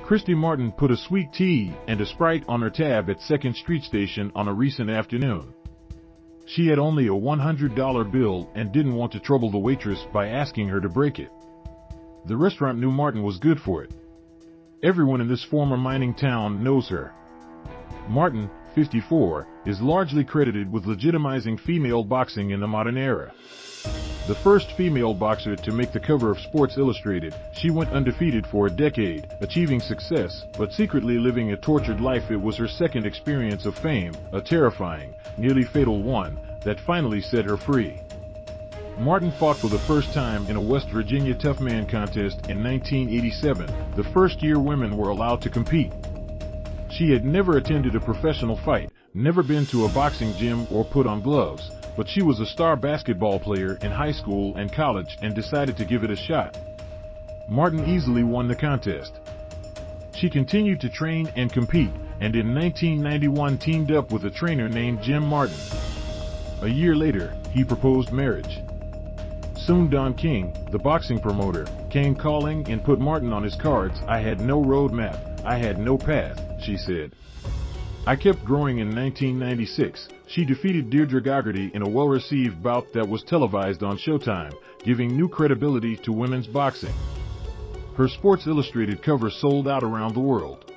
Christy Martin put a sweet tea and a Sprite on her tab at 2nd Street Station on a recent afternoon. She had only a $100 bill and didn't want to trouble the waitress by asking her to break it. The restaurant knew Martin was good for it. Everyone in this former mining town knows her. Martin, 54, is largely credited with legitimizing female boxing in the modern era. The first female boxer to make the cover of Sports Illustrated, she went undefeated for a decade, achieving success, but secretly living a tortured life. It was her second experience of fame, a terrifying, nearly fatal one, that finally set her free. Martin fought for the first time in a West Virginia toughman contest in 1987, the first year women were allowed to compete. She had never attended a professional fight, never been to a boxing gym or put on gloves, but she was a star basketball player in high school and college and decided to give it a shot. Martin easily won the contest. She continued to train and compete, and in 1991 teamed up with a trainer named Jim Martin. A year later, he proposed marriage. Soon Don King, the boxing promoter, came calling and put Martin on his cards. "I had no road map, I had no path," she said. "I kept growing." In 1996, she defeated Deirdre Gogarty in a well-received bout that was televised on Showtime, giving new credibility to women's boxing. Her Sports Illustrated cover sold out around the world.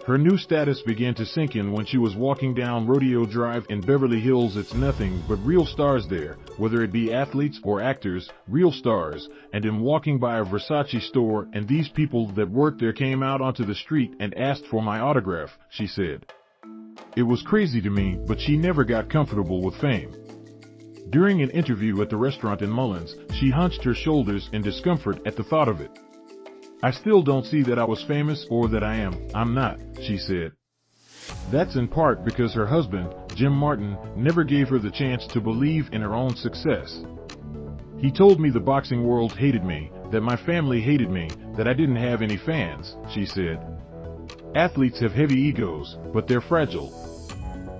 Her new status began to sink in when she was walking down Rodeo Drive in Beverly Hills. It's nothing but real stars there, whether it be athletes or actors, real stars, and I'm walking by a Versace store and these people that worked there came out onto the street and asked for my autograph, she said. It was crazy to me, but she never got comfortable with fame. During an interview at the restaurant in Mullens, she hunched her shoulders in discomfort at the thought of it. "I still don't see that I was famous or that I'm not," she said. That's in part because her husband, Jim Martin, never gave her the chance to believe in her own success. "He told me the boxing world hated me, that my family hated me, that I didn't have any fans," she said. "Athletes have heavy egos, but they're fragile.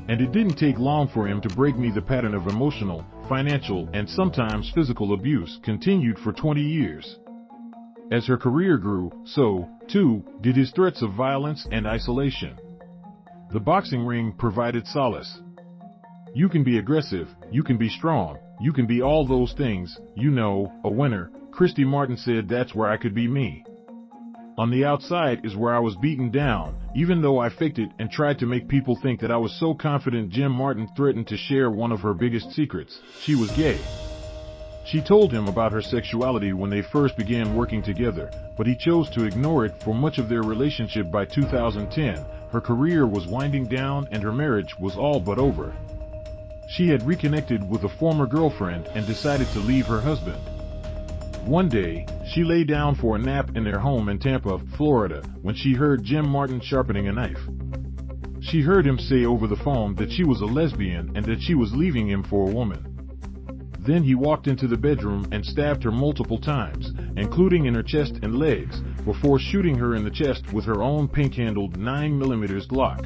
And it didn't take long for him to break me." The pattern of emotional, financial, and sometimes physical abuse continued for 20 years. As her career grew, so, too, did his threats of violence and isolation. The boxing ring provided solace. "You can be aggressive, you can be strong, you can be all those things, you know, a winner," Christy Martin said. "That's where I could be me. On the outside is where I was beaten down, even though I faked it and tried to make people think that I was so confident." Jim Martin threatened to share one of her biggest secrets: she was gay. She told him about her sexuality when they first began working together, but he chose to ignore it for much of their relationship. By 2010, her career was winding down and her marriage was all but over. She had reconnected with a former girlfriend and decided to leave her husband. One day, she lay down for a nap in their home in Tampa, Florida, when she heard Jim Martin sharpening a knife. She heard him say over the phone that she was a lesbian and that she was leaving him for a woman. Then he walked into the bedroom and stabbed her multiple times, including in her chest and legs, before shooting her in the chest with her own pinkhandled 9mm Glock.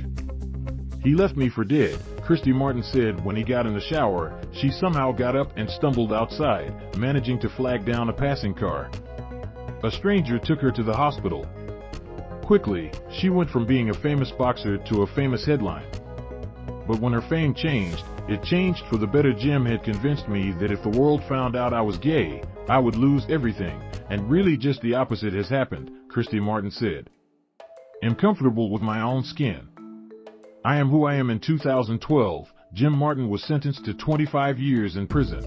"He left me for dead," Christy Martin said. When he got in the shower, she somehow got up and stumbled outside, managing to flag down a passing car. A stranger took her to the hospital. Quickly, she went from being a famous boxer to a famous headline. But when her fame changed, it changed for the better. "Jim had convinced me that if the world found out I was gay, I would lose everything, and really just the opposite has happened," Christy Martin said. "I'm comfortable with my own skin. I am who I am." In 2012, Jim Martin was sentenced to 25 years in prison.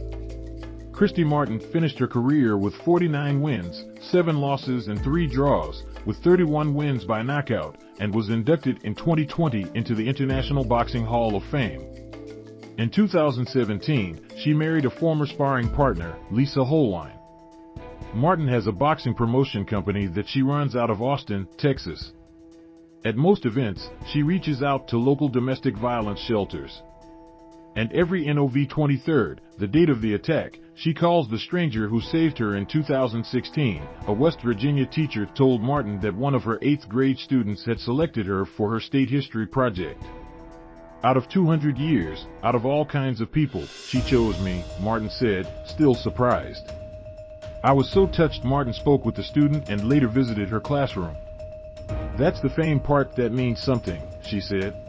Christy Martin finished her career with 49 wins, 7 losses and 3 draws, with 31 wins by knockout, and was inducted in 2020 into the International Boxing Hall of Fame. In 2017, she married a former sparring partner, Holewyne. Martin has a boxing promotion company that she runs out of Austin, Texas. At most events, she reaches out to local domestic violence shelters. And every Nov 23rd, the date of the attack, she calls the stranger who saved her in 2016. A West Virginia teacher told Martin that one of her 8th grade students had selected her for her state history project. "Out of 200 years, out of all kinds of people, she chose me," Martin said, still surprised. "I was so touched." Martin spoke with the student and later visited her classroom. That's the fame part that means something, she said.